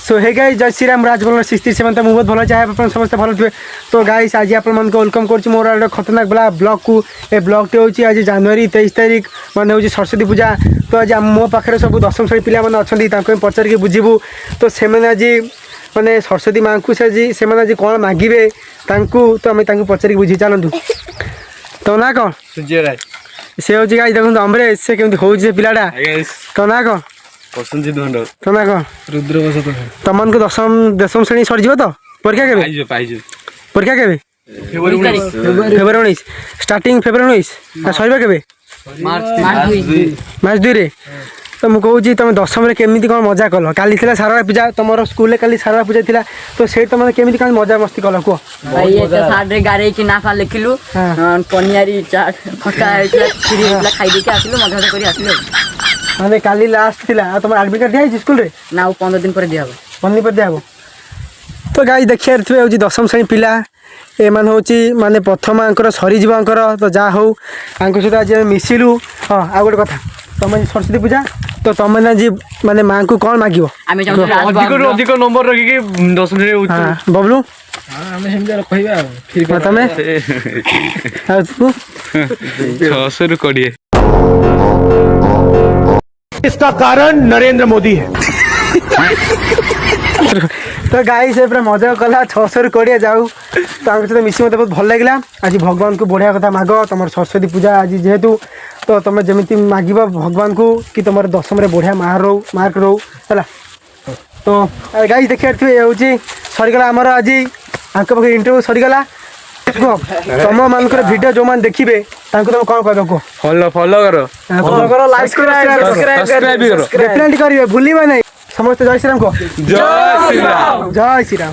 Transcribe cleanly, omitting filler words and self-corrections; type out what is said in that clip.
सो hey guys जय श्री राम राजबल सिस्ती से मतलब बहुत भल चाहे अपन समस्त भल थे। तो गाइस आज आप वेलकम कर मोर गोटे खतरनाक वाला ब्लॉग को ए ब्लॉग टे होची आज जनवरी 23 तारीख माने होची सरस्वती पूजा। तो आज मो पाखे सब दशम श्रेणी पिला माने अच्छी पचार के बुझीबू। तो से आज माने सरस्वती माँ को से आज कौन मागिबे तो आम पचार बुझी चलतु। तो ना कौन से हूँ गाइस देखो अमरेश से केमती हो पिलाटा। तो ना कौन तो ना कौन तुमको दशम श्रेणी सरीज तो परीक्षा के परीक्षा के फेब्रुआरी 19 स्टार्टिंग फेब्रुआरी 19 सर के मार्च 2 रे। तो मुझे तुम दशम केमी कौन मजा कल काली सारा पूजा तुम स्कूल काली सारा पूजा थी। तो से तुम केमी कौन मजा मस्ती कल कह भाई गाड़ी की ना फा लिखिलु पनियारी चाट खटा खाई देके आसिलु मजा कर आसिलु माने काली लास्ट थिला तुम एडमिट कार्ड दिया स्कूल रे ना 15 दिन पर दिया 15 दिन पर दिया। तो गाई देखिए हूँ दशम श्रेणी पिला ए मान हूँ माने प्रथम आंकर सरीज तो जहाँ हूँ आंक सहित आज मिसिलु। हाँ आ गोटे कथा तुम सरस्वती पूजा तो तुम आज माने माँ को कौन मागिब अधिक नंबर रखिकी दशम श्रेणी बबलू तुम 600 कोड़िए। इसका कारण नरेंद्र मोदी है। तो गाई से पूरा मजा कला 600 कोड़े जाऊ। तो सहित मिसी मत बहुत भल लगे। आज भगवान को बढ़िया कथा माग तुम सरस्वती पूजा आज जेहेतु तो तुम जमी मागिब भगवान को कि तुम दशम बढ़िया मार्क रो है। तो गाई देखिए ये हूँ सरीगला आमर आज आंक पाखे इंटरव्यू सरीगला। तुम मानक भिडियो जो मैंने देखिए तुम कौन कह कह फॉलो करो लाइक करो डेफिनेटली करेंगे भूलिए नहीं। समस्त जय श्री राम को जय श्री राम।